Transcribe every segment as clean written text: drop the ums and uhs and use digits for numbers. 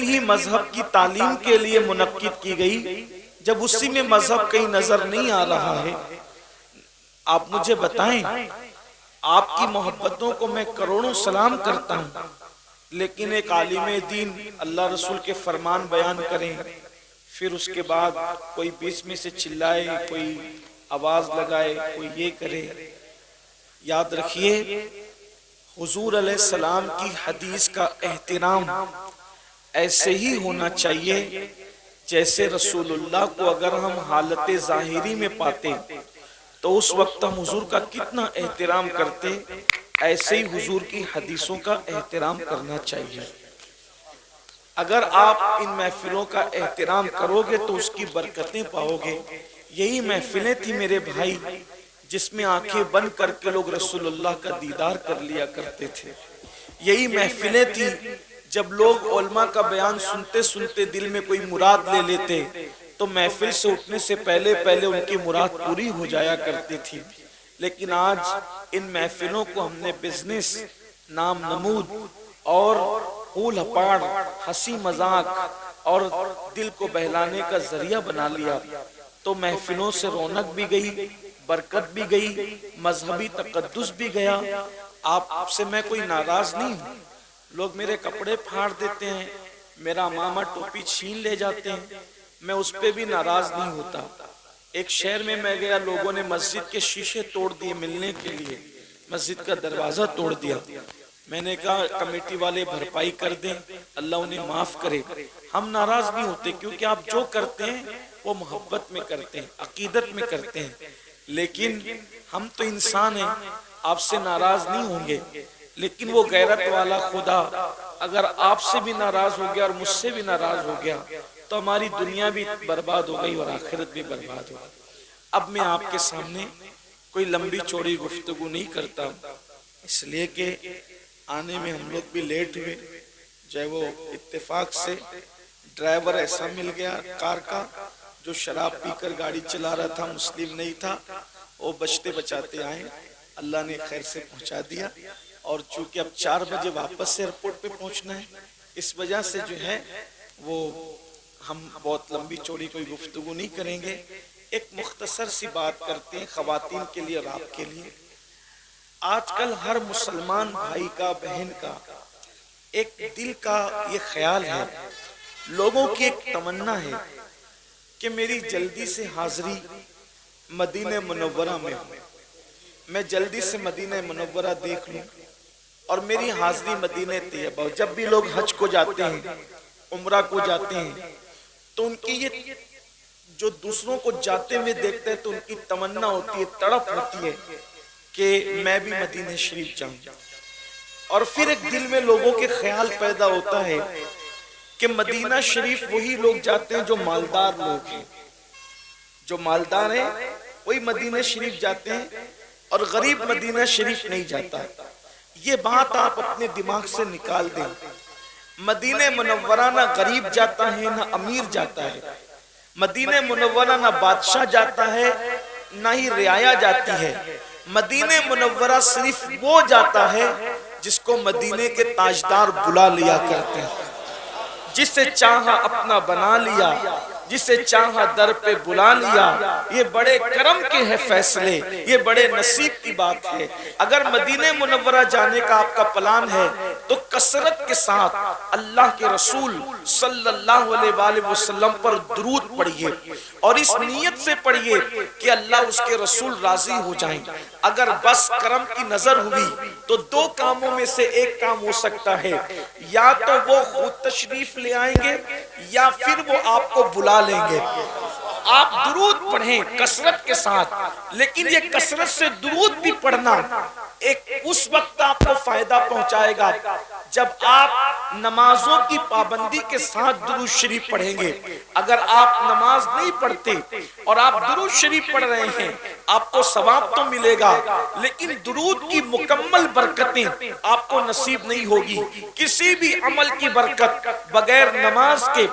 ہی مذہب کی تعلیم کے لیے منعقد کی گئی، جب اسی میں مذہب کہیں نظر نہیں آ رہا ہے، آپ مجھے بتائیں، آپ کی محبتوں کو میں کروڑوں سلام کرتا ہوں، لیکن ایک عالم دین اللہ رسول کے فرمان بیان کریں، پھر اس کے بعد کوئی بیچ میں سے چلائے، کوئی آواز لگائے، کوئی یہ کرے۔ یاد رکھیے، حضور علیہ السلام کی حدیث کا احترام ایسے ہی ہونا چاہیے جیسے رسول اللہ کو اگر ہم حالت ظاہری میں پاتے تو اس وقت ہم حضور کا کتنا احترام کرتے، ایسے ہی حضور کی حدیثوں کا احترام کرنا چاہیے۔ اگر آپ ان محفلوں کا احترام کرو گے تو اس کی برکتیں پاؤ گے۔ یہی محفلیں تھی میرے بھائی جس میں آنکھیں بند کر کے لوگ رسول اللہ کا دیدار کر لیا کرتے تھے۔ یہی محفلیں تھی جب لوگ علماء کا بیان سنتے سنتے دل میں کوئی مراد لے لیتے تو محفل سے اٹھنے سے پہلے ان کی مراد پوری ہو جایا کرتی تھی۔ لیکن آج ان محفلوں کو ہم نے بزنس، نام نمود اور پھول ہپاڑ، ہنسی مذاق اور دل کو بہلانے کا ذریعہ بنا لیا، تو محفلوں سے رونق بھی گئی، برکت بھی گئی، مذہبی تقدس بھی گیا۔ آپ سے میں کوئی ناراض نہیں ہوں، لوگ میرے کپڑے پھاڑ دیتے ہیں، میرا ماما ٹوپی چھین لے جاتے ہیں، میں اس پہ بھی ناراض نہیں ہوتا۔ ایک شہر میں گیا، لوگوں نے مسجد کے شیشے توڑ دیے ملنے کے لیے، مسجد کا دروازہ توڑ دیا۔ میں نے کہا کمیٹی والے بھرپائی کر دیں، اللہ انہیں معاف کرے۔ ہم ناراض نہیں ہوتے کیونکہ آپ جو کرتے ہیں وہ محبت میں کرتے ہیں، عقیدت میں کرتے ہیں، لیکن ہم تو انسان ہیں، آپ سے ناراض نہیں ہوں گے، لیکن وہ غیرت والا خدا اگر آپ سے بھی ناراض ہو گیا اور مجھ سے بھی ناراض ہو گیا تو ہماری دنیا بھی برباد ہو گئی اور آخرت بھی برباد ہو گئی۔ اب میں آپ کے سامنے کوئی لمبی چوڑی گفتگو نہیں کرتا ہوں، اس لیے کہ آنے میں ہم لوگ بھی لیٹ ہوئے، چاہے وہ اتفاق سے ڈرائیور ایسا مل گیا کار کا جو شراب پی کر گاڑی چلا رہا تھا، مسلم نہیں تھا، وہ بچتے بچاتے آئے، اللہ نے خیر سے پہنچا دیا۔ اور چونکہ اب 4 بجے واپس سے ایئرپورٹ پہ پہنچنا ہے، اس وجہ سے جو ہے وہ ہم بہت لمبی چوڑی کوئی گفتگو نہیں کریں گے، ایک مختصر سی بات کرتے ہیں خواتین کے لیے اور آپ کے لیے۔ آج کل ہر مسلمان بھائی کا، بہن کا ایک دل کا یہ خیال ہے، لوگوں کی ایک تمنا ہے کہ میری جلدی سے حاضری مدینہ منورہ میں ہو، میں جلدی سے مدینہ منورہ دیکھ لوں اور میری حاضری مدینہ طیبہ ہو۔ جب بھی لوگ حج کو جاتے ہیں، عمرہ کو جاتے ہیں، تو ان کی یہ جو دوسروں کو جاتے ہوئے دیکھتے ہیں تو ان کی تمنا ہوتی ہے، تڑپ ہوتی ہے کہ میں بھی مدینہ شریف جاؤں۔ اور پھر ایک دل میں لوگوں کے خیال پیدا ہوتا ہے کہ مدینہ شریف وہی لوگ جاتے ہیں جو مالدار لوگ ہیں، جو مالدار ہیں وہی مدینہ شریف جاتے ہیں اور غریب مدینہ شریف نہیں جاتا۔ یہ بات آپ اپنے دماغ سے نکال دیں، مدینہ منورہ نہ غریب جاتا ہے نہ امیر جاتا ہے، مدینہ منورہ نہ بادشاہ جاتا ہے نہ ہی رعایا جاتی ہے، مدینہ منورہ صرف وہ جاتا ہے جس کو مدینے کے تاجدار بلا لیا کرتے ہیں، جسے چاہا اپنا بنا لیا، جسے چاہا در پہ بلا لیا۔ یہ بڑے کرم کے ہیں فیصلے، یہ بڑے نصیب کی بات ہے۔ اگر مدینہ منورہ جانے کا آپ کا پلان ہے تو کثرت کے ساتھ اللہ کے رسول صلی اللہ علیہ وآلہ وسلم پر درود پڑھیے اور اس نیت سے پڑھیے کہ اللہ اس کے رسول راضی ہو جائیں۔ اگر بس کرم کی نظر ہوئی تو 2 کاموں میں سے ایک کام ہو سکتا ہے، یا تو وہ خود تشریف لے آئیں گے یا پھر وہ آپ کو بلا لیں گے۔ آپ درود پڑھیں کثرت کے ساتھ، لیکن یہ کثرت سے درود بھی پڑھنا ایک اس وقت آپ کو فائدہ پہنچائے گا جب آپ نمازوں کی پابندی کے ساتھ درود شریف پڑھیں گے۔ اگر آپ نماز نہیں پڑھتے اور آپ درود شریف پڑھ رہے ہیں، آپ کو ثواب تو ملے گا لیکن درود کی مکمل برکتیں آپ کو نصیب نہیں ہوگی۔ کسی بھی عمل کی برکت بغیر نماز کے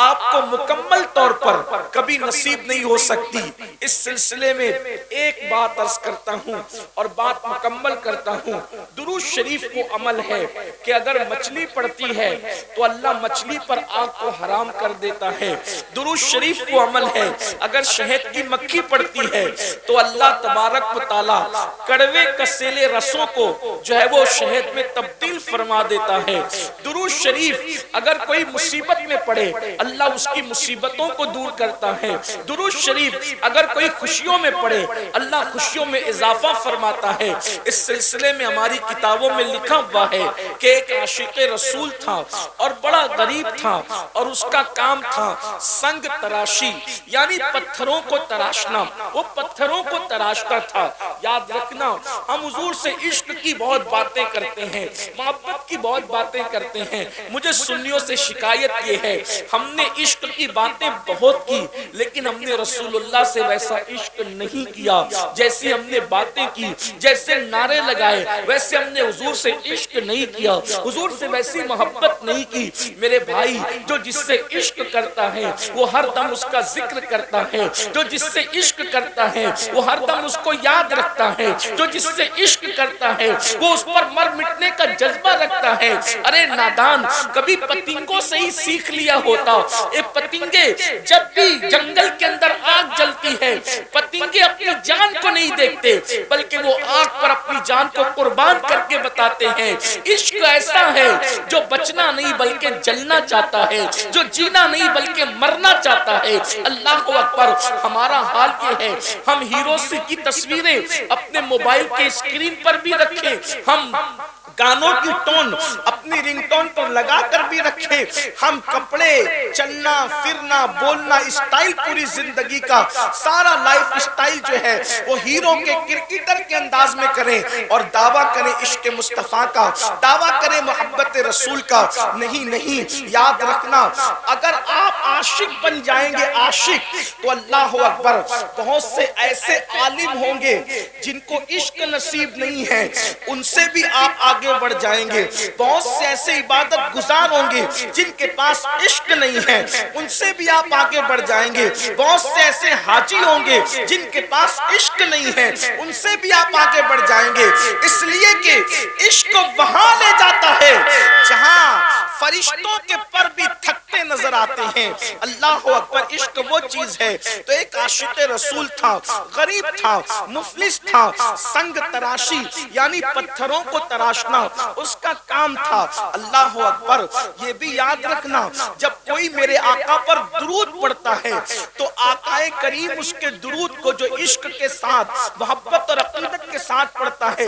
آپ کو مکمل طور پر کبھی نصیب نہیں ہو سکتی۔ اس سلسلے میں ایک بات عرض کرتا ہوں اور بات مکمل کرتا ہوں درود شریف کو عمل ہے کہ اگر مچھلی پڑتی ہے تو اللہ مچھلی پر آگ کو حرام کر دیتا ہے. درود شریف کو عمل ہے اگر شہد کی مکھی پڑتی ہے تو اللہ تبارک و تعالی کڑوے کسیلے رسوں کو جو ہے وہ شہد میں تبدیل فرما دیتا ہے. درود شریف اگر کوئی مصیبت میں پڑے اللہ اس کی مصیبتوں کو دور کرتا ہے. درود شریف اگر کوئی خوشیوں میں پڑے اللہ خوشیوں میں اضافہ فرماتا ہے. اس سلسلے میں ہماری کتابوں میں لکھا ہوا ہے کہ ایک عاشق رسول تھا اور بڑا غریب تھا اور اس کا کام تھا سنگ تراشی یعنی پتھروں کو تراشنا. وہ پتھروں کو تراشتا تھا. یاد رکھنا ہم حضور سے عشق کی بہت باتیں کرتے ہیں, محبت کی بہت باتیں کرتے ہیں. مجھے سنیوں سے شکایت یہ ہے ہم نے عشق کی باتیں بہت کی لیکن ہم نے رسول اللہ سے ویسا عشق نہیں کیا. جیسی ہم نے باتیں کی, جیسے نعرے لگائے, ویسے ہم نے حضور سے عشق نہیں کیا, حضور سے ویسی محبت نہیں کی. میرے بھائی جو جس سے عشق کرتا ہے وہ ہر دم اس کا ذکر کرتا ہے, جو جس سے عشق کرتا ہے وہ ہر دم اس کو یاد رکھتا ہے, جو جس سے عشق کرتا ہے وہ اس پر مر مٹنے کا جذبہ رکھتا ہے. ارے نادان کبھی پتنگوں سے ہی سیکھ لیا ہوتا. ایک پتنگے جب بھی جنگل کے اندر آگ جلتی ہے پتنگے اپنی جان کو نہیں دیکھتے بلکہ وہ آگ پر اپنی جان کو قربان کر کے بتاتے ہیں. عشق ایسا ہے جو بچنا نہیں بلکہ جلنا چاہتا ہے, جو جینا نہیں بلکہ مرنا چاہتا ہے. اللہ اکبر. ہمارا حال یہ ہے ہم ہیروز کی تصویریں اپنے موبائل کے اسکرین پر بھی رکھیں, ہم گانوں کی ٹون اپنی رنگ ٹون پر لگا کر بھی رکھیں, ہم کپڑے چلنا پھرنا بولنا اسٹائل پوری زندگی کا سارا لائف اسٹائل جو ہے وہ ہیرو کے کرکٹر کے انداز میں کریں اور دعویٰ کریں عشق مصطفیٰ کا, دعویٰ کریں محبت رسول کا. نہیں نہیں, یاد رکھنا اگر آپ عاشق بن جائیں گے عاشق تو اللہ اکبر بہت سے ایسے عالم ہوں گے جن کو عشق نصیب نہیں ہے ان سے بھی آپ آگے بڑھ جائیں گے. بہت سے ایسے عبادت گزار ہوں گے جن کے پاس عشق نہیں ہے ان سے بھی آپ آگے بڑھ جائیں گے. بہت سے ایسے حاجی ہوں گے جن کے پاس عشق نہیں ہے ان سے بھی آپ آگے بڑھ جائیں گے. اس لیے کہ عشق وہاں لے جاتا ہے جہاں فرشتوں کے پر بھی تھکتے نظر آتے ہیں. اللہ اکبر. عشق وہ چیز ہے. تو ایک عاشق رسول تھا, غریب تھا, مفلس تھا, سنگ تراشی یعنی پتھروں کو تراشنا اس کا کام تھا. اللہ اکبر. یہ بھی یاد رکھنا جب کوئی میرے آقا پر درود پڑھتا ہے تو آقا کریم اس کے درود کو جو عشق کے ساتھ محبت اور عقیدت کے ساتھ پڑھتا ہے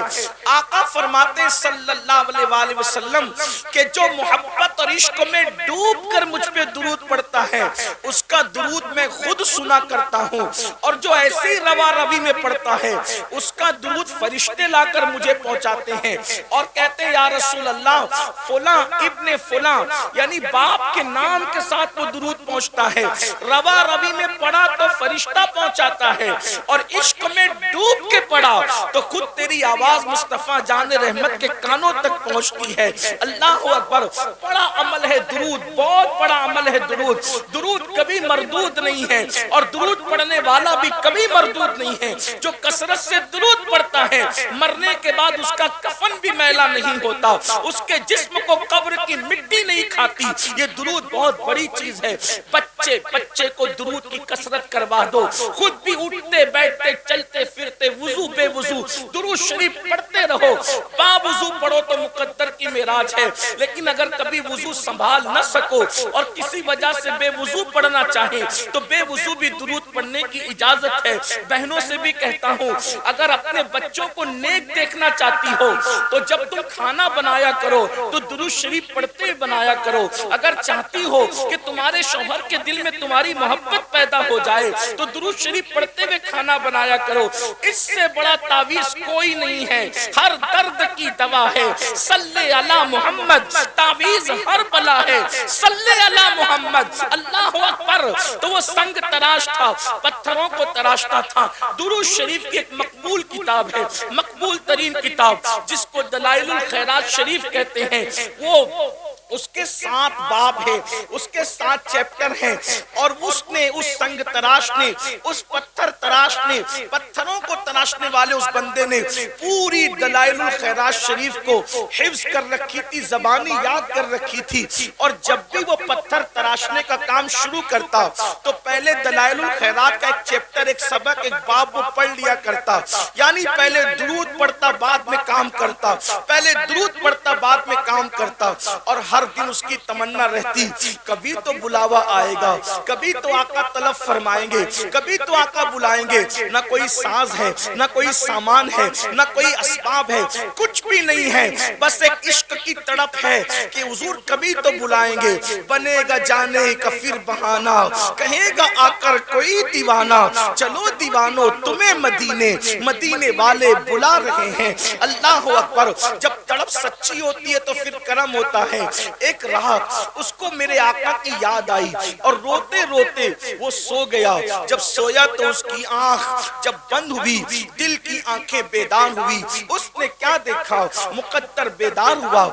آقا فرماتے صلی اللہ علیہ وآلہ وسلم کہ جو محبت اور عشق میں ڈوب کر مجھ پہ درود پڑھتا ہے اس کا درود میں خود سنا کرتا ہوں, اور جو ایسی روا روی میں پڑھتا ہے اس کا درود فرشتے لا کر مجھے پہنچاتے ہیں اور کہتے ہیں یا رسول اللہ فلاں ابن فلاں یعنی باپ کے نام کے ساتھ وہ درود پہنچتا ہے. روا روی میں پڑھا تو فرشتہ پہنچاتا ہے اور عشق میں ڈوب کے پڑھا تو خود تیری آواز مصطفیٰ جان رحمت کے کانوں تک پہنچتی ہے. اللہ اکبر. بڑا عمل ہے درود, بہت بڑا عمل ہے درود. درود کبھی مردود نہیں ہے اور درود پڑھنے والا بھی کبھی مردود نہیں ہے. جو کثرت سے درود پڑھتا ہے مرنے کے بعد اس کا کفن بھی میلا نہیں ہوتا, اس کے جسم کو قبر کی مٹی نہیں کھاتی. یہ درود بہت بڑی چیز ہے. بچے کو درود کی کثرت کروا دو, خود بھی اٹھتے بیٹھتے چلتے پھرتے وضو بے وضو درود شریف پڑھتے رہو. با وضو پڑھو تو مقدر کی معراج ہے, لیکن اگر کبھی وضو سنبھال نہ سکو اور کسی وجہ سے بے وضو پڑھنا چاہے تو بے وضو بھی درود پڑھنے کی اجازت ہے. بہنوں سے بھی کہتا ہوں اگر اپنے بچوں کو نیک دیکھنا چاہتی ہو تو جب تم کھانا بنایا کرو تو درود شریف پڑھتے ہوئے بنایا کرو. اگر چاہتی ہو کہ تمہارے شوہر کے دل میں تمہاری محبت پیدا ہو جائے تو درود شریف پڑھتے ہوئے کھانا بنایا کرو. اس سے بڑا تعویذ کوئی نہیں ہے. ہر درد کی دوا ہے صلی علی محمد, تعویذ ہر بلا ہے صلی علی محمد. اللہ اکبر. تو وہ سنگ تراش تھا, پتھروں کو تراشتا تھا. درود شریف کی ایک مقبول کتاب ہے, مقبول ترین کتاب جس کو دلائل الخیرات شریف کہتے ہیں. وہ اس کے 7 باب ہے، اس کے 7 چیپٹر ہیں، اور اس نے، اس سنگ تراش نے، اس پتھر تراش نے، پتھروں کو تراشنے والے اس بندے نے پوری دلائل الخیرات شریف کو حفظ کر رکھی تھی، زبانی یاد کر رکھی تھی، اور جب بھی وہ پتھر تراشنے کا کام شروع کرتا تو پہلے دلائل الخیرات کا ایک چیپٹر، ایک سبق، ایک باب وہ پڑھ لیا کرتا، یعنی پہلے درود پڑھتا بعد میں کام کرتا، پہلے درود پڑھتا بعد میں کام کرتا، اور ہر دن اس کی تمنا رہتی کبھی تو بلاوا آئے گا، کبھی تو آقا طلب فرمائیں گے، کبھی تو آقا بلائیں گے، نہ کوئی ساز ہے، نہ کوئی سامان ہے، نہ کوئی اسباب ہے، کچھ بھی نہیں ہے، بس ایک عشق کی تڑپ ہے کہ حضور کبھی تو بلائیں گے، بنے گا جانے کا پھر بہانہ، کہے گا آ کر کوئی دیوانہ، چلو دیوانو تمہیں مدینے، مدینے والے بلا رہے ہیں، اللہ اکبر۔ جب تڑپ سچی ہوتی ہے تو پھر کرم ہوتا ہے۔ ایک رات اس کو میرے آقا کی یاد آئی اور روتے روتے وہ سو گیا، جب سویا تو اس کی آنکھ جب بند ہوئی، دل کی آنکھیں بیدار ہوئی، اس نے کیا دیکھا؟ مقدر بیدار ہوا،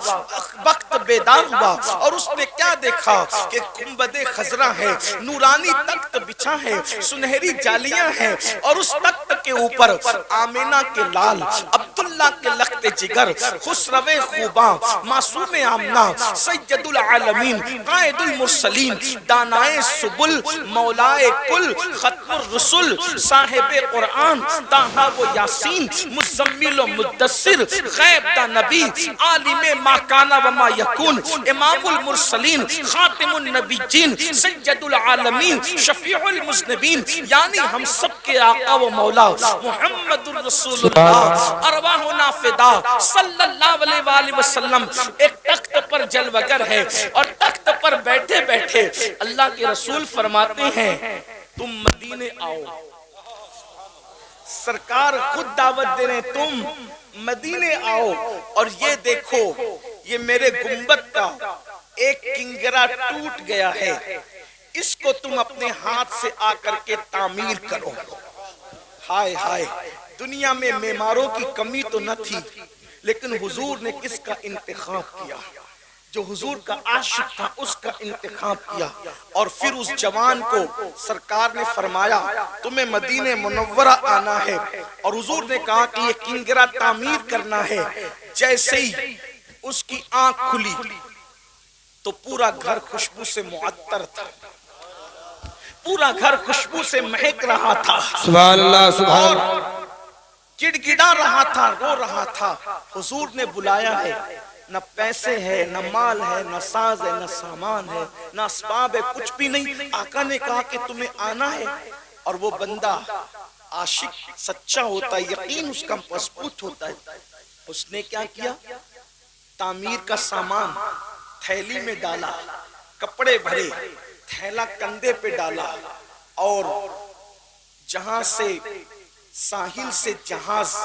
وقت بیدار ہوا، اور اس نے کیا دیکھا کہ گنبد خضرا ہے، نورانی تخت بچھا ہے، سنہری جالیاں ہیں، اور اس تخت کے اوپر آمینہ کے لال، عبداللہ کے لخت جگر، خسرو خوباں، معصوم آمنہ، سید العالمین، قائد المرسلین، دانائے سبل، مولائے کل، ختم الرسل، صاحب قرآن، طٰہٰ و یاسین، مزمل و مدثر، غیب دا نبی، عالم ما کان و ما یکون، امام المرسلین، خاتم النبیین، سید العالمین، شفیع المذنبین، یعنی ہم سب کے آقا و مولا محمد الرسول اللہ، ارواحنا فدا صلی اللہ علیہ وآلہ وسلم ایک تخت پر جلوگر ہے، اور تخت پر بیٹھے بیٹھے اللہ کے رسول فرماتے ہیں تم مدینے آؤ، سرکار خود دعوت دے رہے ہیں تم مدینے آؤ، اور یہ دیکھو یہ میرے گنبد کا ایک کنگرا ٹوٹ گیا ہے، اس کو تم اپنے ہاتھ سے آ کر کے تعمیر کرو۔ ہائے ہائے، دنیا میں معماروں کی کمی تو نہ تھی، لیکن حضور نے کس کا انتخاب کیا؟ جو حضور کا عاشق تھا اس کا انتخاب کیا، اور پھر اس جوان کو سرکار نے فرمایا تمہیں مدینہ منورہ آنا ہے، اور حضور نے کہا کہ یہ کنگرا تعمیر کرنا ہے۔ جیسے ہی اس کی آنکھ کھلی تو پورا گھر خوشبو سے معطر تھا، پورا گھر خوشبو سے مہک رہا تھا، سبحان اللہ سبحان اللہ، گڑ گڑا رہا تھا، رو رہا تھا۔ حضور نے بلایا ہے، نہ پیسے ہے، نہ مال ہے، نہ ساز ہے، نہ سامان ہے، نہ اسباب ہے، کچھ بھی نہیں۔ آقا نے کہا کہ تمہیں آنا ہے، اور وہ بندہ عاشق سچا ہوتا ہے، یقین اس کا مضبوط ہوتا ہے۔ اس نے کیا کیا؟ تعمیر کا سامان تھیلی میں ڈالا، کپڑے بھرے، تھیلا کندھے پہ ڈالا، اور جہاں سے ساحل سے جہاز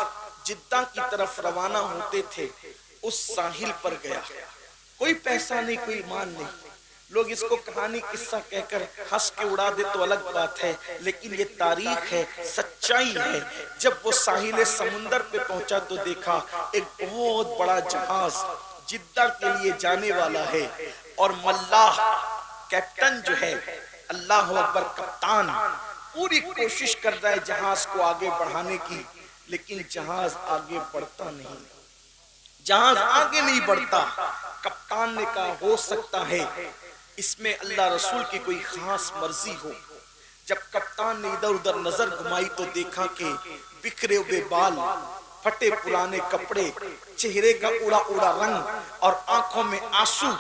جدہ کی طرف روانہ ہوتے تھے اس ساحل پر گیا۔ کوئی پیسہ نہیں، کوئی مال نہیں، لوگ اس کو کہانی قصہ کہہ کر ہنس کے اڑا دے تو الگ بات ہے، لیکن یہ تاریخ ہے، سچائی ہے۔ جب وہ ساحل سمندر پہ پہنچا تو دیکھا ایک بہت بڑا جہاز جدہ کے لیے جانے والا ہے، اور ملاح کیپٹن جو ہے، اللہ اکبر، کپتان پوری کوشش کر رہا ہے جہاز کو آگے بڑھانے کی، لیکن جہاز آگے بڑھتا نہیں، جہاز آگے نہیں بڑھتا۔ کپتان نے کہا ہو سکتا ہے اس میں اللہ رسول کی کوئی خاص مرضی ہو۔ جب کپتان نے ادھر ادھر نظر گھمائی تو دیکھا کہ بکھرے ہوئے بال، پھٹے پرانے کپڑے، چہرے کا اڑا اڑا رنگ، اور آنکھوں میں آنسو،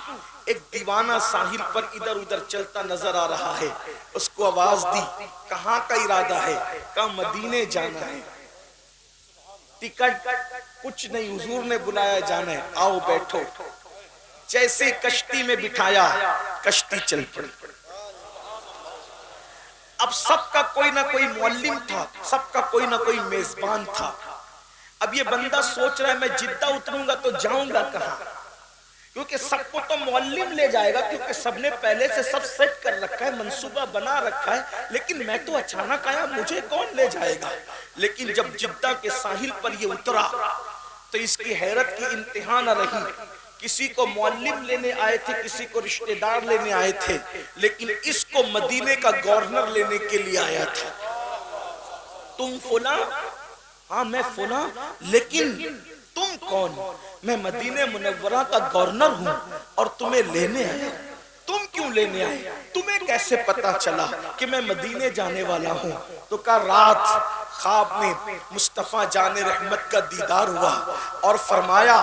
ایک دیوانہ ساحل پر ادھر ادھر چلتا نظر آ رہا ہے۔ اس کو آواز دی، کہاں کا ارادہ ہے؟ کہا مدینے جانا ہے۔ ٹکٹ کچھ نہیں، حضور نے بلایا جانا ہے، آؤ بیٹھو۔ جیسے کشتی میں بٹھایا، کشتی چل پڑی۔ اب سب کا کوئی نہ کوئی معلم تھا، سب کا کوئی نہ کوئی میزبان تھا۔ اب یہ بندہ سوچ رہا ہے میں جدہ اتروں گا تو جاؤں گا کہاں، کیونکہ سب کو تو معلم لے جائے گا، کیونکہ سب نے پہلے سے سب سیٹ کر رکھا ہے، منصوبہ بنا رکھا ہے، لیکن میں تو اچانک آیا، مجھے کون لے جائے گا۔ لیکن جب جدہ کے ساحل پر یہ اترا تو اس کی حیرت کی انتہا نہ رہی کہ کسی کو معلم لینے آئے تھے، کسی کو رشتہ دار لینے آئے تھے، لیکن اس کو مدینے کا گورنر لینے کے لیے آیا تھا۔ تم فلاں؟ ہاں میں فلاں، لیکن تم کون؟ میں مدینہ منورہ کا گورنر ہوں اور تمہیں لینے آیا۔ تم کیوں لینے آئے؟ تمہیں کیسے پتا چلا کہ میں مدینے جانے والا ہوں؟ تو کہا رات خواب میں مصطفیٰ جان رحمت کا دیدار ہوا اور فرمایا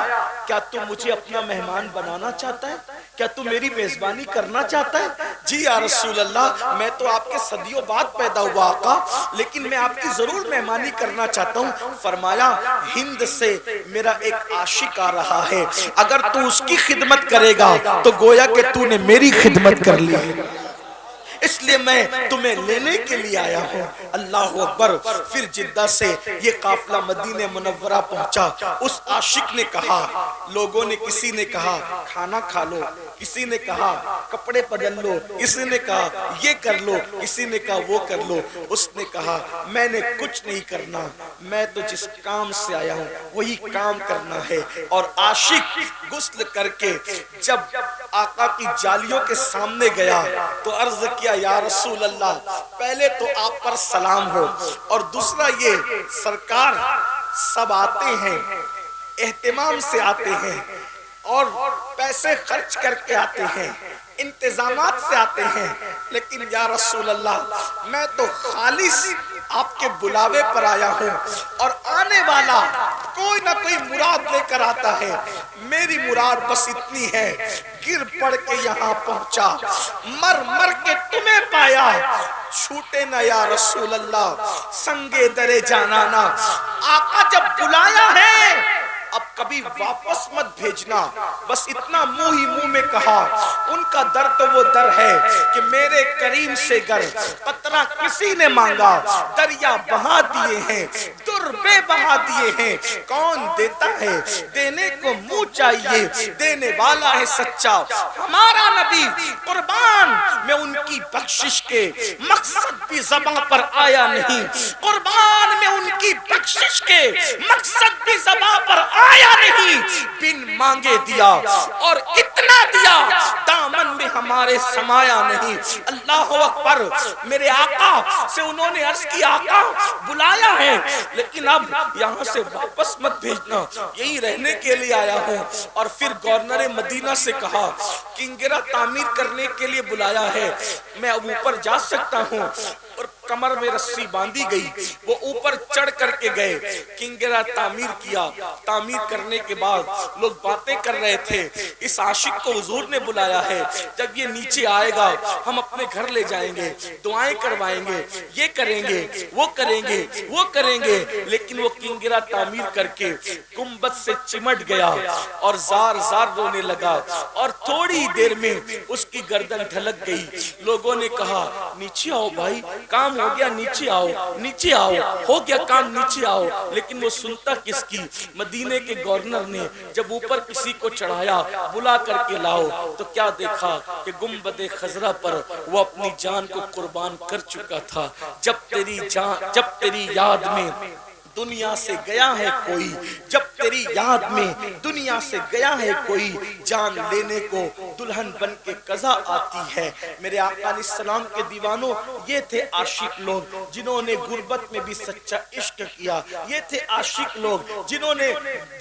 کیا تم مجھے اپنا مہمان بنانا چاہتا ہے؟ کیا تم میری میزبانی کرنا چاہتا ہے؟ جی یا رسول اللہ، میں تو آپ کے صدیوں بعد پیدا ہوا آقا، لیکن میں آپ کی ضرور مہمانی کرنا چاہتا ہوں۔ فرمایا ہند سے میرا ایک عاشق آ رہا ہے، اگر تو اس کی خدمت کرے گا تو گویا کہ تو نے میری خدمت کر لی ہے، اس لیے میں تمہیں لینے کے لیے آیا ہوں۔ اللہ اکبر۔ پھر جدہ سے یہ قافلہ مدینہ منورہ پہنچا۔ اس عاشق نے کہا، لوگوں نے، کسی نے کہا کھانا کھا لو، کسی نے کہا کپڑے بدل لو، کسی نے کہا یہ کر لو، کسی نے کہا وہ کر لو۔ اس نے کہا میں نے کچھ نہیں کرنا، میں تو جس کام سے آیا ہوں وہی کام کرنا ہے۔ اور عاشق غسل کر کے جب آقا کی جالیوں کے سامنے گیا تو عرض کیا یا رسول اللہ، پہلے تو آپ پر سلام ہو، اور دوسرا یہ سرکار سب آتے ہیں، اہتمام سے آتے ہیں اور پیسے خرچ کر کے آتے ہیں، انتظامات سے آتے ہیں، لیکن یا رسول اللہ میں تو خالص آپ کے بلاوے پر آیا ہوں، اور آنے والا کوئی نہ کوئی مراد لے کر آتا ہے، میری مراد بس اتنی ہے، گر پڑ کے یہاں پہنچا، مر مر کے تمہیں پایا، چھوٹے نہ یا رسول اللہ سنگے درے جانانا۔ آقا جب بلایا ہے اب کبھی واپس مت بھیجنا، بس اتنا منہ ہی منہ میں کہا۔ ان کا در تو وہ در ہے کہ میرے کریم سے گر قطرہ کسی نے مانگا، دریا بہا دیے ہیں، در بے بہا دیے ہیں، کون دیتا ہے؟ دینے کو منہ چاہیے، دینے والا ہے سچا ہمارا نبی، قربان میں ان کی بخشش کے، مقصد بھی زباں پر آیا نہیں، قربان میں ان کی بخشش کے، مقصد بھی زباں پر آیا نہیں، بن مانگے دیا اور اتنا دیا دامن میں ہمارے سمایا نہیں۔ اللہ اکبر۔ میرے آقا سے انہوں نے عرض کی آقا بلایا ہے لیکن اب یہاں سے واپس مت بھیجنا، یہی رہنے کے لیے آیا ہوں۔ اور پھر گورنر مدینہ سے کہا کنگرہ تعمیر کرنے کے لیے بلایا ہے، میں اب اوپر جا سکتا ہوں؟ اور کمر میں رسی باندھی گئی، وہ اوپر چڑھ کر کے گئے، کنگرہ تعمیر کیا۔ تعمیر کرنے کے بعد لوگ باتیں کر رہے تھے، اس عاشق کو حضور نے بلایا ہے، جب یہ نیچے آئے گا ہم اپنے گھر لے جائیں گے، دعائیں کروائیں گے، یہ کریں گے، وہ کریں گے، وہ کریں گے۔ لیکن وہ کنگرہ تعمیر کر کے گنبد سے چمٹ گیا اور زار زار رونے لگا، اور تھوڑی دیر میں اس کی گردن ڈھلک گئی۔ لوگوں نے کہا نیچے آؤ بھائی، کام ہو گیا، نیچے آؤ، نیچے آؤ، ہو گیا کام، نیچے آؤ۔ لیکن وہ سنتا کس کی؟ مدینے کے گورنر نے جب اوپر کسی کو چڑھایا بلا کر کے لاؤ تو کیا دیکھا کہ گنبد خضرا پر وہ اپنی جان کو قربان کر چکا تھا۔ جب تیری یاد میں دنیا سے گیا ہے کوئی، جب تیری یاد میں دنیا سے گیا ہے کوئی، جان لینے کو دلہن بن کے قضا آتی ہے۔ میرے آقا علیہ السلام کے دیوانوں، یہ تھے عاشق لوگ جنہوں نے غربت میں بھی سچا عشق کیا، یہ تھے عاشق لوگ جنہوں نے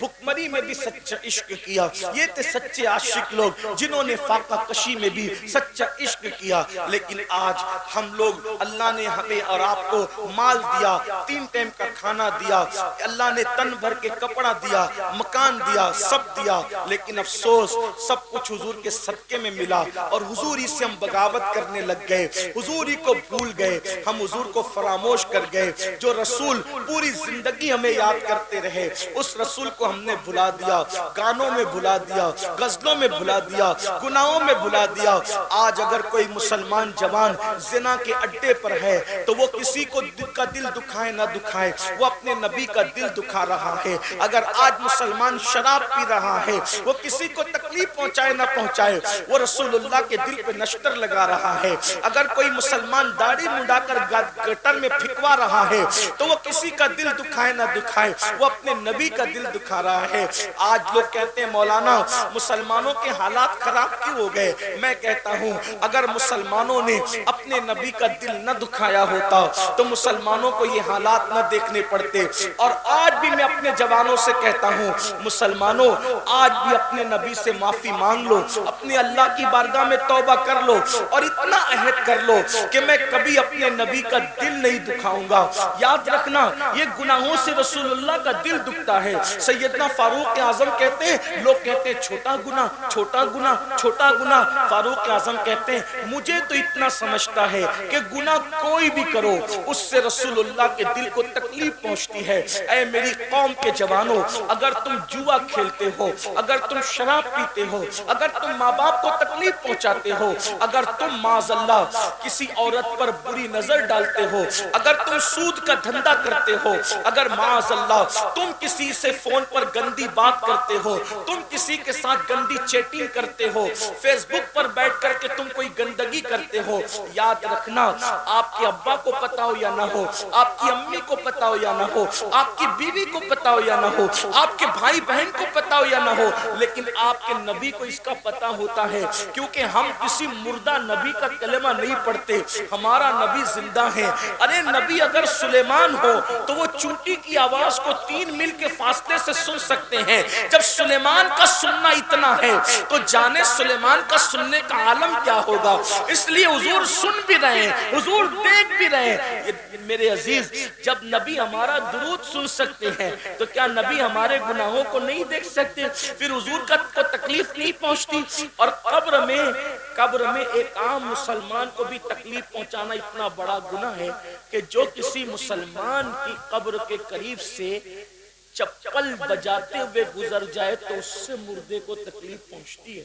بھکمری میں بھی سچا عشق کیا، یہ تھے سچے عاشق لوگ جنہوں نے فاقہ کشی میں بھی سچا عشق کیا۔ لیکن آج ہم لوگ، اللہ نے ہمیں اور آپ کو مال دیا، 3 ٹائم کا کھانا دیا، اللہ نے تن بھر کے کپڑا دیا، مکان دیا، سب دیا، لیکن افسوس سب کچھ حضور کے صدقے میں ملا، اور حضور ہی سے ہم بغاوت کرنے لگ گئے، حضور ہی کو بھول گئے، ہم حضور کو فراموش کر گئے۔ جو رسول پوری زندگی ہمیں یاد کرتے رہے، اس رسول کو ہم نے بھلا دیا، گانوں میں بھلا دیا، غزلوں میں بھلا دیا، گناہوں میں بھلا دیا۔ آج اگر کوئی مسلمان جوان زنا کے اڈے پر ہے تو وہ کسی کو کا دل دکھائے نہ دکھائے، وہ اپنے نبی کا دل دکھا رہا ہے۔ اگر آج مسلمان شراب پی رہا ہے، وہ کسی کو تکلیف پہنچائے نہ پہنچائے، وہ رسول اللہ کے دل پہ نشتر لگا رہا ہے. اگر کوئی مسلمان داڑھی منڈا کر گٹر میں پھینکوا رہا ہے تو وہ کسی کا دل دکھائے نہ دکھائے وہ اپنے نبی کا دل دکھا رہا ہے. آج لوگ کہتے ہیں مولانا مسلمانوں کے حالات خراب کیوں ہو گئے؟ میں کہتا ہوں اگر مسلمانوں نے اپنے نبی کا دل نہ دکھایا ہوتا تو مسلمانوں کو یہ حالات نہ دیکھنے پڑتے. اور آج بھی میں اپنے جوانوں سے کہتا ہوں مسلمانوں آج بھی اپنے نبی سے معافی مانگ لو, اپنے اللہ کی بارگاہ میں توبہ کر لو اور اتنا عہد کر لو کہ میں کبھی اپنے نبی کا دل نہیں دکھاؤں گا. یاد رکھنا یہ گناہوں سے رسول اللہ کا دل دکھتا ہے. سیدنا فاروق اعظم کہتے ہیں, لوگ کہتے ہیں چھوٹا گناہ چھوٹا گناہ چھوٹا گناہ, فاروق اعظم کہتے ہیں مجھے تو اتنا سمجھتا ہے کہ گناہ کوئی بھی کرو اس سے رسول اللہ کے دل کو تکلیف پہنچتی ہے. اے میری قوم کے جوانوں, اگر تم جوا کھیلتے ہو, اگر تم شراب پیتے ہو, اگر تم ماں باپ کو تکلیف پہنچاتے ہو, اگر تم معاذ اللہ کسی عورت پر بری نظر ڈالتے ہو, اگر تم سود کا دھندا کرتے ہو, اگر معاذ اللہ تم کسی سے فون پر گندی بات کرتے ہو, تم کسی کے ساتھ گندی چیٹنگ کرتے ہو, فیس بک پر بیٹھ کر کے تم کوئی گندگی کرتے ہو, یاد رکھنا آپ کے ابا کو پتا ہو یا نہ ہو, آپ کی امی کو پتا ہو یا نہ ہو, آپ کی بیوی کو پتا ہو یا نہ ہو, آپ کے بھائی بہن کو پتا ہو یا نہ ہو, لیکن آپ کے نبی کو اس کا پتا ہوتا ہے. کیونکہ ہم کسی مردہ نبی کا کلمہ نہیں پڑھتے, ہمارا نبی زندہ ہے. ارے نبی اگر سلیمان ہو تو وہ چونٹی کی آواز کو 3 میل کے فاصلے سے سن سکتے ہیں. جب سلیمان کا سننا اتنا ہے تو جانے سلیمان کا سننے کا عالم کیا ہوگا. اس لیے حضور سن بھی رہے ہیں, حضور دیکھ بھی رہے ہیں. میرے عزیز جب نبی ہمارا درود سن سکتے ہیں تو کیا نبی ہمارے گناہوں کو نہیں دیکھ سکتے؟ پھر حضور کو تکلیف نہیں پہنچتی؟ اور قبر میں ایک عام مسلمان کو بھی تکلیف پہنچانا اتنا بڑا گناہ ہے کہ جو کسی مسلمان کی قبر کے قریب سے چپل بجاتے ہوئے گزر جائے تو اس سے مردے کو تکلیف پہنچتی ہے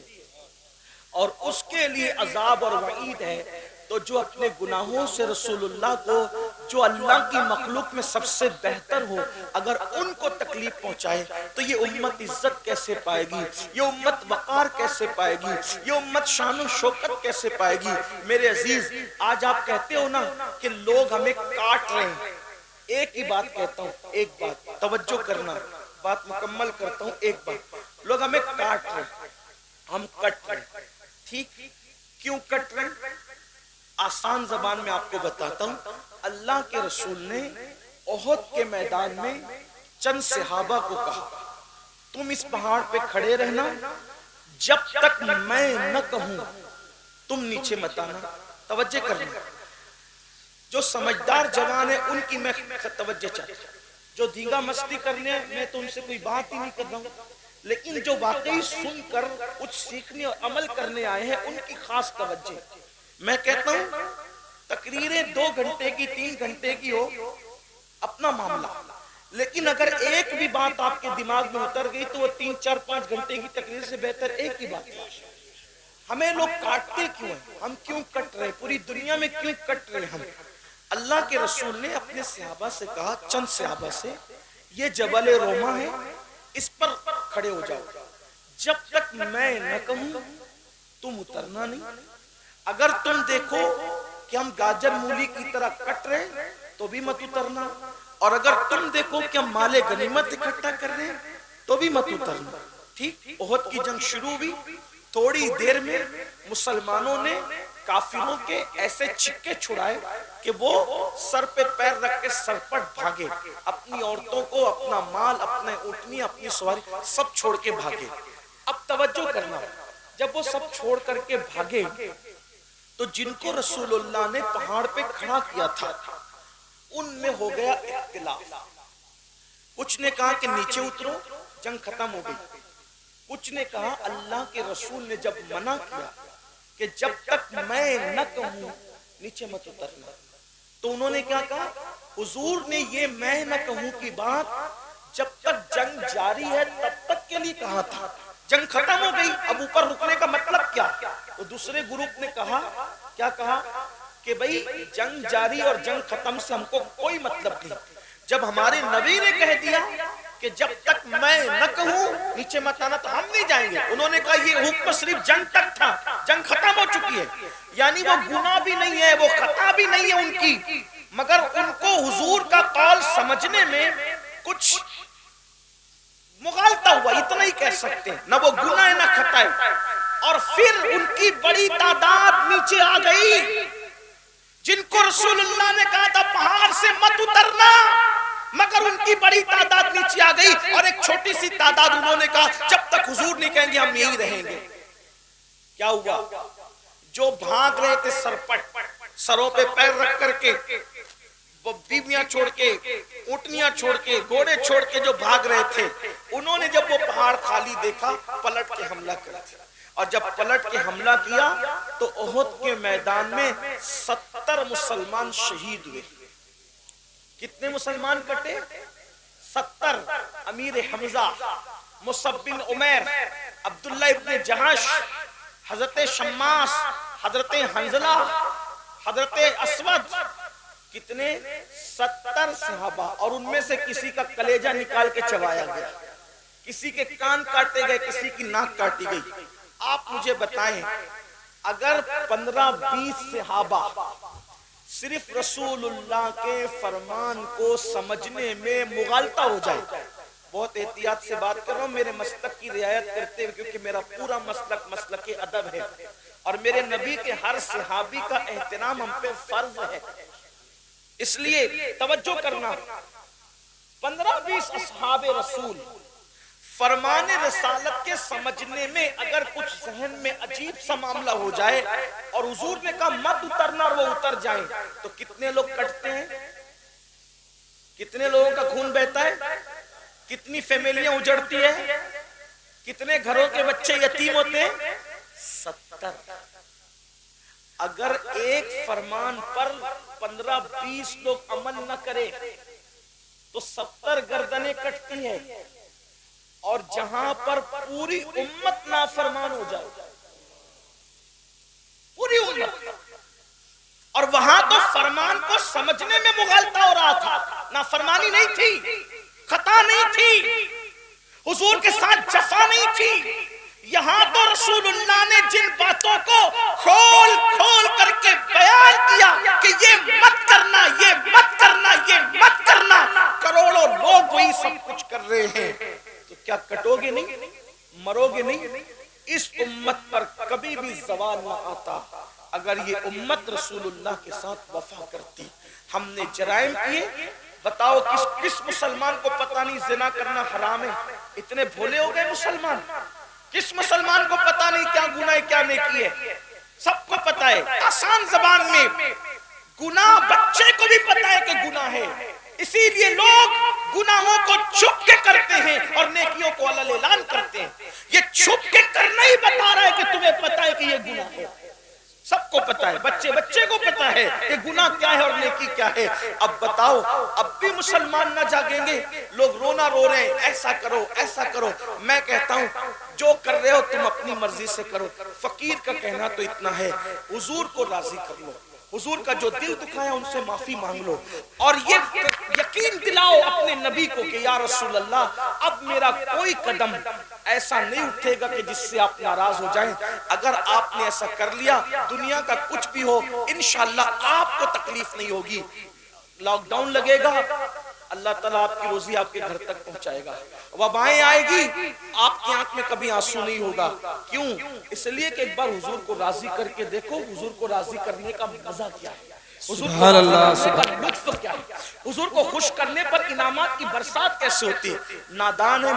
اور اس کے لیے عذاب اور وعید ہے. تو جو اپنے گناہوں سے رسول اللہ کو جو اللہ کی مخلوق میں سب سے بہتر ہو اگر ان کو تکلیف پہنچائے تو یہ امت عزت کیسے پائے گی, یہ امت وقار کیسے پائے گی, یہ امت شان و شوکت کیسے پائے گی. میرے عزیز آج آپ کہتے ہو نا کہ لوگ ہمیں کاٹ رہے ہیں, ایک ہی بات کہتا ہوں, ایک بات توجہ کرنا, بات مکمل کرتا ہوں. ایک بات, لوگ ہمیں کاٹ رہے ہیں, ہم کٹ رہے ہیں. ٹھیک, کیوں کٹ رہے ہیں؟ آسان زبان میں آپ کو بتاتا ہوں. اللہ کے رسول نے احد کے میدان میں چند صحابہ کو کہا تم اس پہاڑ پہ کھڑے رہنا جب تک میں نہ کہوں تم نیچے مت آنا. توجہ کرنا, جو سمجھدار جوان ہے ان کی میں توجہ چاہتا ہوں, جو دھینگا مستی کرنے میں تو ان سے کوئی بات ہی نہیں کر رہا ہوں, لیکن جو واقعی سن کر کچھ سیکھنے اور عمل کرنے آئے ہیں ان کی خاص توجہ. میں کہتا ہوں تقریریں 2 گھنٹے کی 3 گھنٹے کی ہو اپنا معاملہ, لیکن اگر ایک بھی بات آپ کے دماغ میں اتر گئی تو وہ 3 4 5 گھنٹے کی تقریر سے بہتر ایک ہی بات ہے. ہمیں لوگ کاٹتے کیوں ہیں, ہم کیوں کٹ رہے, پوری دنیا میں کیوں کٹ رہے ہم؟ اللہ کے رسول نے اپنے صحابہ سے کہا, چند صحابہ سے, یہ جبل روما ہے اس پر کھڑے ہو جاؤ, جب تک میں نہ کہوں تم اترنا نہیں. اگر تم دیکھو کہ ہم گاجر مولی کی طرح کٹ رہے تو بھی مت اترنا, اور اگر تم دیکھو کہ ہم مال غنیمت اکٹھا کر رہے ہیں تو بھی مت اترنا. ٹھیک, احد کی جنگ شروع ہوئی, تھوڑی دیر میں مسلمانوں نے کافروں کے ایسے چھکے چھڑائے کہ وہ سر پہ پیر رکھ کے سرپٹ بھاگے, اپنی عورتوں کو, اپنا مال, اپنے اونٹنی, اپنی سواری سب چھوڑ کے بھاگے. اب توجہ کرنا, جب وہ سب چھوڑ کر کے بھاگے تو جن کو رسول اللہ نے پہاڑ پہ کھڑا کیا تھا ان میں ہو گیا اختلاف. کچھ نے کہا کہ نیچے اترو, جنگ ختم ہو گئی. کچھ نے کہا اللہ کے رسول نے جب منع کیا کہ جب تک میں نہ کہوں نیچے مت اترنا, تو انہوں نے کیا کہا, حضور نے یہ میں نہ کہوں کی بات جب تک جنگ جاری ہے تب تک کے لیے کہا تھا, جنگ ختم ہو گئی اب اوپر رکنے کا مطلب کیا؟ تو دوسرے گروپ نے کہا, کیا کہا کہ بھئی جنگ جاری اور جنگ ختم سے ہم کو کوئی مطلب نہیں, جب ہمارے نبی نے کہہ دیا کہ جب تک میں نہ کہوں نیچے مت آنا تو ہم نہیں جائیں گے. انہوں نے کہا یہ حکم صرف جنگ تک تھا, جنگ ختم ہو چکی ہے. یعنی وہ گناہ بھی نہیں ہے, وہ خطا بھی نہیں ہے ان کی, مگر ان کو حضور کا قول سمجھنے میں کچھ مغالطہ ہوا, اتنا ہی کہہ سکتے ہیں. نہ وہ گناہ نہ خطا ہے. اور پھر ان کی بڑی تعداد نیچے آ گئی جن کو رسول اللہ نے کہا تھا پہاڑ سے مت اترنا, مگر ان کی بڑی تعداد نیچے آ گئی. اور ایک چھوٹی سی تعداد انہوں نے کہا جب تک حضور نہیں کہیں گے ہم یہی رہیں گے. کیا ہوا؟ جو بھاگ رہے تھے سرپٹ, سروں پہ پیر رکھ کر کے, بیویاں چھوڑ کے, اونٹنیاں چھوڑ کے, گھوڑے چھوڑ کے جو بھاگ رہے تھے, انہوں نے جب وہ پہاڑ خالی دیکھا پلٹ کے حملہ کر دیا. اور جب پلٹ کے حملہ کیا تو احد کے میدان میں 70 مسلمان شہید ہوئے. کتنے مسلمان کٹے؟ 70. امیر حمزہ, مصعب بن عمیر, عبداللہ ابن جہش, حضرت شماس, حضرت حنزلہ, حضرت اسود. کتنے؟ 70 صحابہ. اور ان میں سے کسی کا کلیجہ نکال کے چبایا گیا, کسی کے کان کاٹے گئے, کسی کی ناک کاٹی گئی. آپ مجھے بتائیں اگر 15-20 صحابہ صرف رسول اللہ کے فرمان کو سمجھنے میں مغالطہ ہو جائے, بہت احتیاط سے بات کر رہا ہوں میرے مسلک کی رعایت کرتے ہوئے, کیونکہ میرا پورا مسلک مسلک ادب ہے اور میرے نبی کے ہر صحابی کا احترام ہم پہ فرض ہے, اس لیے توجہ کرنا. 15-20 اصحاب رسول فرمان رسالت کے سمجھنے میں اگر کچھ ذہن میں عجیب سا معاملہ ہو جائے اور حضور نے کہا مت اترنا اور وہ اتر جائیں, تو کتنے لوگ کٹتے ہیں, کتنے لوگوں کا خون بہتا ہے, کتنی فیملیاں اجڑتی ہے, کتنے گھروں کے بچے یتیم ہوتے ہیں؟ 70. اگر ایک فرمان پر 15-20 لوگ عمل نہ کرے تو 70 گردنیں کٹتی ہیں. اور جہاں پر پوری امت نافرمان ہو جائے, پوری امت, اور وہاں تو فرمان کو سمجھنے میں مغالطہ ہو رہا تھا, نافرمانی نہیں تھی, خطا نہیں تھی, حضور کے ساتھ جفا نہیں تھی. یہاں تو رسول اللہ نے جن باتوں کو کھول کھول کر کے بیان کیا کہ یہ مت کرنا, یہ مت کرنا, یہ مت کرنا, کروڑوں لوگ وہی سب کچھ کر رہے ہیں, تو کیا کٹو گے نہیں, مرو گے نہیں؟ اس امت پر کبھی بھی زوال نہ آتا اگر یہ امت رسول اللہ کے ساتھ وفا کرتی. ہم نے جرائم کیے, بتاؤ کس مسلمان کو پتہ نہیں زنا کرنا حرام ہے؟ اتنے بھولے ہو گئے مسلمان. کس مسلمان کو پتہ نہیں کیا گناہ ہے کیا نیکی ہے؟ سب کو پتہ ہے. آسان زبان میں گناہ بچے کو بھی پتہ ہے کہ گناہ ہے, اسی لیے لوگ گناہوں کو چھپ کے کرتے ہیں اور نیکیوں کو علل اعلان کرتے ہیں. یہ چھپ کے کرنا ہی بتا رہا ہے کہ تمہیں پتہ ہے کہ یہ گناہ ہے. سب کو پتہ ہے, بچے کو پتہ ہے کہ گناہ کیا ہے اور نیکی کیا ہے. اب بتاؤ, اب بھی مسلمان نہ جاگیں گے؟ لوگ رونا رو رہے ہیں, ایسا کرو ایسا کرو. میں کہتا ہوں جو کر رہے ہو تم اپنی مرضی سے کرو. فقیر کا کہنا تو اتنا ہے, حضور کو راضی کر لو, حضور کا جو دل دکھایا ان سے معافی مانگ لو, اور یہ یقین دلاؤ اپنے نبی کو کہ یا رسول اللہ اب میرا کوئی قدم ایسا نہیں اٹھے گا کہ جس سے آپ ناراض ہو جائیں. اگر آپ نے ایسا کر لیا, دنیا کا کچھ بھی ہو انشاءاللہ آپ کو تکلیف نہیں ہوگی. لاک ڈاؤن لگے گا, اللہ تعالیٰ آپ کی روزی آپ کے گھر تک پہنچائے گا. وبائیں آئے گی, آپ کی آنکھ میں کبھی آنسو نہیں ہوگا. کیوں؟ اس لیے کہ ایک بار حضور کو راضی کر کے دیکھو, حضور کو راضی کرنے کا مزہ کیا ہے, حضور کو راضی کرنے کا لطف کیا ہے, حضور کو خوش کرنے پر انعامات کی برسات کیسے ہوتی ہے. نادان ہے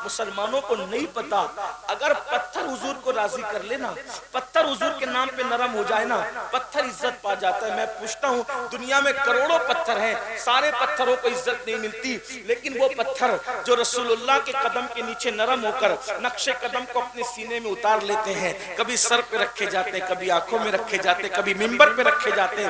مسلمانوں کو نہیں پتا. اگر پتھر حضور کو راضی کر لینا, پتھر حضور کے نام پہ نرم ہو جائے نا, پتھر عزت پا جاتا ہے. میں پوچھتا ہوں دنیا میں کروڑوں پتھر ہیں, سارے پتھروں کو عزت نہیں ملتی, لیکن وہ پتھر جو رسول اللہ کے قدم کے نیچے نرم ہو کر نقش قدم کو اپنے سینے میں اتار لیتے ہیں, کبھی سر پہ رکھے جاتے ہیں, کبھی آنکھوں میں رکھے جاتے ہیں, کبھی منبر پہ رکھے جاتے ہیں,